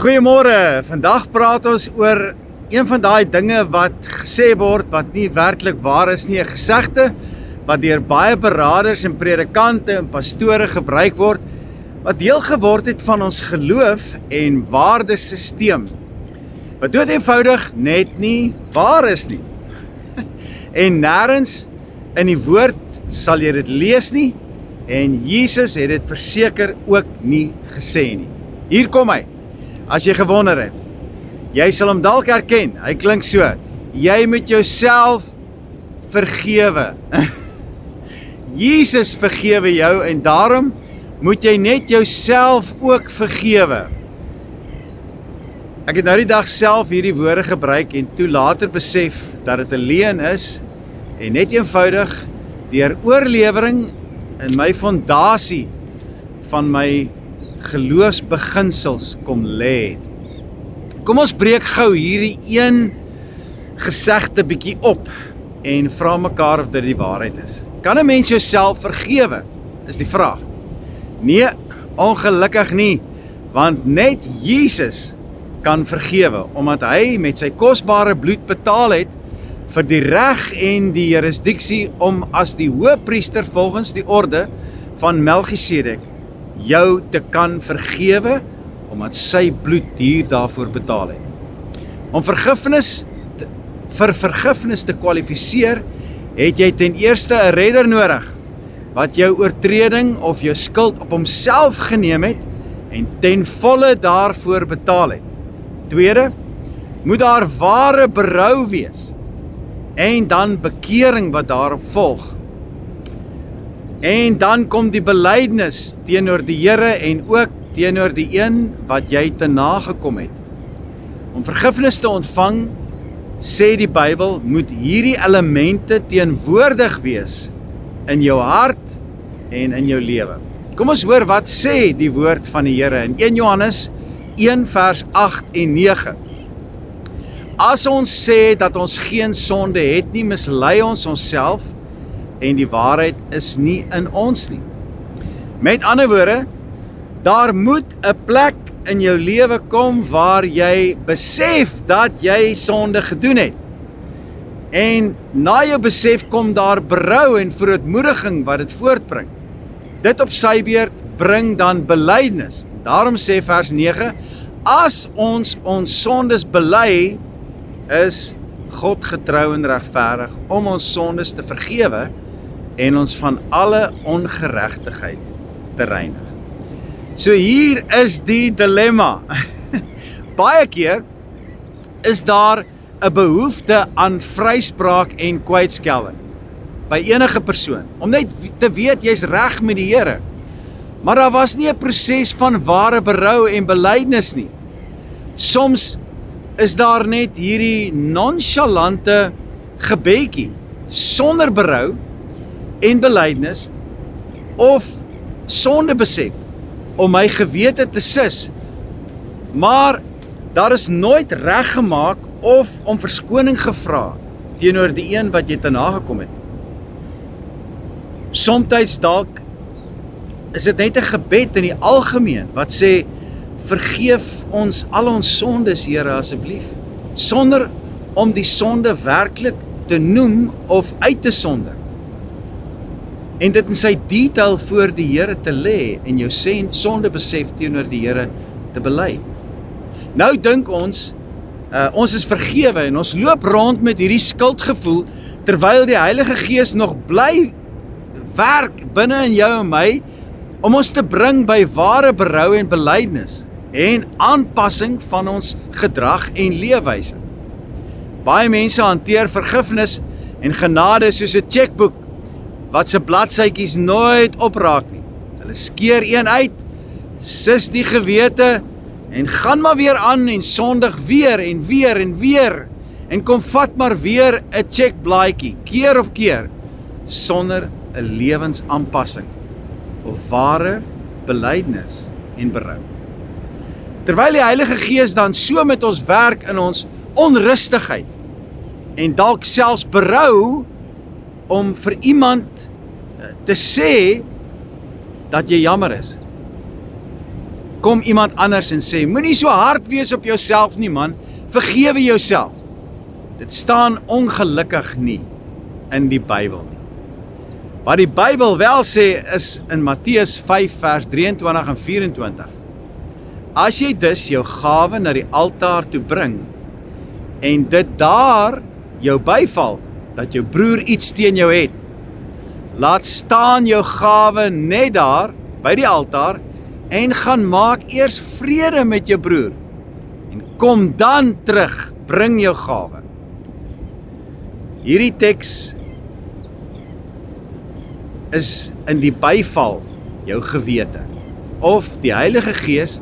Goeiemôre, vandag praat ons oor een van daai dinge wat gesê word wat nie werklik waar is nie, 'n gesegde wat deur baie beraders en predikante en pastore gebruik word, wat deel geword het van ons geloof en waardesisteem, wat dood eenvoudig net nie waar is nie. En nêrens in die woord sal jy dit lees nie, en Jesus het dit verseker ook nie gesê nie. Hier kom hy. As jy gewonder het, jy sal hom dalk herken, hy klink so, jy moet jouself vergewe. Jesus vergewe jou en daarom moet jy net jouself ook vergewe. Ek het nou die dag self hierdie woorde gebruik en toe later besef dat dit 'n leuen is en net eenvoudig deur oorlewering in my fondasie van my geloofsbeginsels kom lê het. Kom ons breek gou hierdie een gesegde bietjie op en vra mekaar of dit die waarheid is. Kan 'n mens jouself vergewe? Is die vraag. Nee, ongelukkig nie, want net Jesus kan vergewe, omdat hy met sy kosbare bloed betaal het vir die reg en die jurisdiksie om as die hoëpriester volgens die orde van Melchisedek jou te kan vergewe, omdat sy bloed hier daarvoor betaal het. Om vir vergifnis te kwalifiseer, het jy ten eerste 'n redder nodig, wat jou oortreding of jou skuld op homself geneem het en ten volle daarvoor betaal het. Tweede, moet daar ware berou wees en dan bekering wat daarop volg. En dan kom die belydenis teenoor die Here en ook teenoor die een wat jy te nagekom het. Om vergifnis te ontvang, sê die Bybel, moet hierdie elemente teenwoordig wees in jou hart en in jou lewe. Kom ons hoor wat sê die woord van die Here in 1 Johannes 1 vers 8 en 9. As ons sê dat ons geen sonde het nie, mislei ons onsself en die waarheid is nie in ons nie. Met ander woorde, daar moet 'n plek in jou lewe kom waar jy besef dat jy sonde gedoen het. En na jou besef kom daar berou en verootmoediging wat dit voortbring. Dit op sy beurt bring dan belydenis. Daarom sê vers 9, as ons sondes bely, is God getrou en regverdig om ons sondes te vergewe en ons van alle ongeregtigheid te reinig. So hier is die dilemma. Baie keer is daar 'n behoefte aan vryspraak en kwytskelling by enige persoon, om net te weet jy's reg met die Here. Maar daar was nie 'n proses van ware berou en belydenis nie. Soms is daar net hierdie nonchalante gebedjie sonder berou en belydenis of sonde besef om my gewete te sis. Maar daar is nooit reggemaak of om verskoning gevra teenoor die een wat jy te nagekom het. Somtyds dalk is dit net 'n gebed in die algemeen wat sê, vergeef ons al ons sondes, Here, asseblief, sonder om die sonde werklik te noem of uit te sonder. En dit in sy detail voor die Here te lê en jou sonde besef teenoor die Here te bely. Nou dink ons is vergewe en ons loop rond met hierdie skuldgevoel, terwyl die Heilige Gees nog bly werk binne in jou en my, om ons te bring by ware berou en belydenis en aanpassing van ons gedrag en leefwyse. Baie mense hanteer vergifnis en genade soos 'n chequeboek wat se bladsytjies nooit opraak nie. Hulle skeer een uit, sis die gewete en gaan maar weer aan en sondig weer en weer en weer en kom vat maar weer 'n checkblaadjie keer op keer sonder 'n lewensaanpassing of ware belydenis en berou. Terwyl die Heilige Gees dan so met ons werk in ons onrustigheid en dalk selfs berou om vir iemand te sê dat jy jammer is. kom iemand anders en sê, moenie so hard wees op jouself nie man, vergewe jouself. Dit staan ongelukkig nie in die Bybel nie. Wat die Bybel wel sê is in Matteus 5 vers 23 en 24. As jy dus jou gawe na die altaar toe bring en dit daar jou byval dat jou broer iets teen jou het, laat staan jou gawe net daar by die altaar en gaan maak eers vrede met jou broer en kom dan terug, bring jou gawe. Hierdie teks is in die byval jou gewete of die Heilige Gees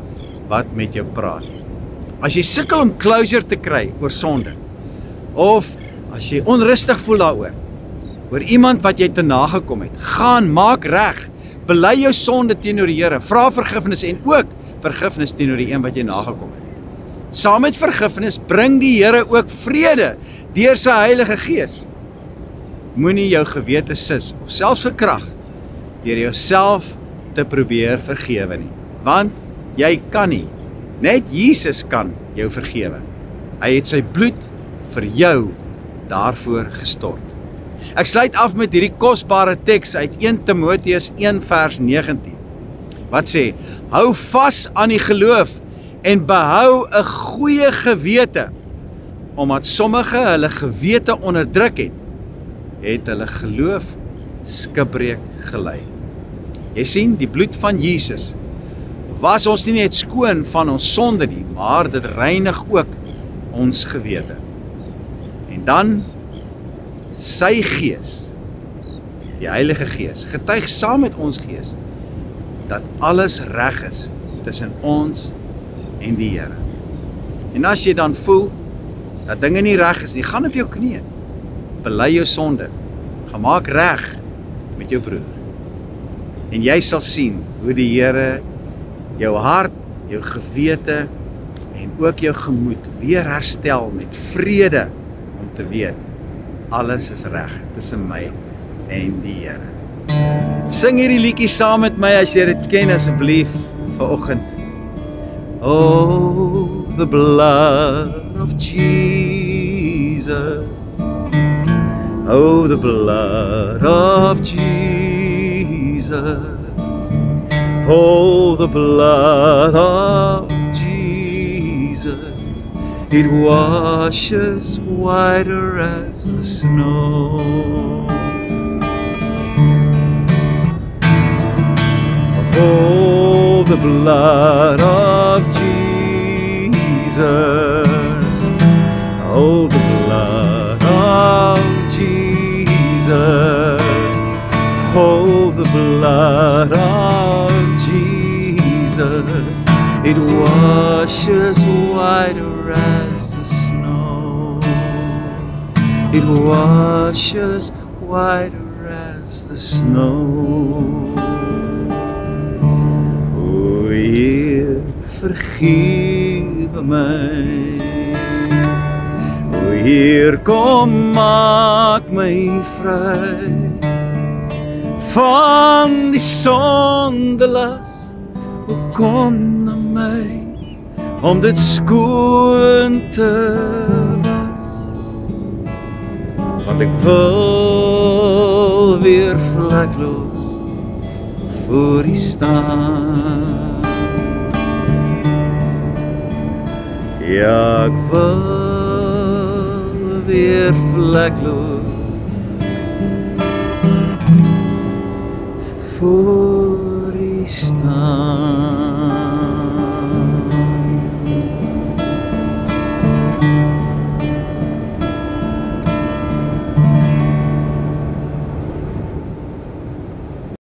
wat met jou praat. As jy sukkel om closure te kry oor sonde of as jy onrustig voel daaroor, oor iemand wat jy te nagekom het, gaan, maak reg, bely jou sonde teenoor die Here, vra vergifnis en ook vergifnis teenoor die een wat jy nagekom het. Saam met vergifnis bring die Here ook vrede deur sy Heilige Gees. Moenie jou gewete sis of selfs gekrag deur jouself te probeer vergewe nie, want jy kan nie. Net Jesus kan jou vergewe. Hy het sy bloed vir jou daarvoor gestort. Ek sluit af met hierdie kosbare teks uit 1 Timoteus 1 vers 19. Wat sê, hou vas aan die geloof en behou 'n goeie gewete, omdat sommige hulle gewete onderdruk het hulle geloof skipbreek gelei. Jy sien, die bloed van Jesus was ons nie net skoon van ons sonde nie, maar dit reinig ook ons gewete. En dan sy Gees, die Heilige Gees, getuig saam met ons gees dat alles reg is tussen ons en die Here. En as jy dan voel dat dinge nie reg is nie, gaan op jou knieë, bely jou sonde, gaan maak reg met jou broer. En jy sal sien hoe die Here jou hart, jou gewete en ook jou gemoed weer herstel met vrede om te weet, alles is reg tussen my en die Here. Sing hierdie liedjie saam met my as jy dit ken asseblief vanoggend. Oh, the blood of Jesus. Oh, the blood of Jesus. Oh, the blood of Jesus. It washes whiter as the snow. Oh, the blood of Jesus. Oh, the blood of Jesus. Oh, the blood of Jesus. It washes whiter as the snow. It washes whiter as the snow. O Heer, vergewe my. O Heer, kom maak my vry van die sondelas. O kom na my om dit skoon te was, want ek wil weer vlekloos voor U staan. Ja, ek wil weer vlekloos voor U staan.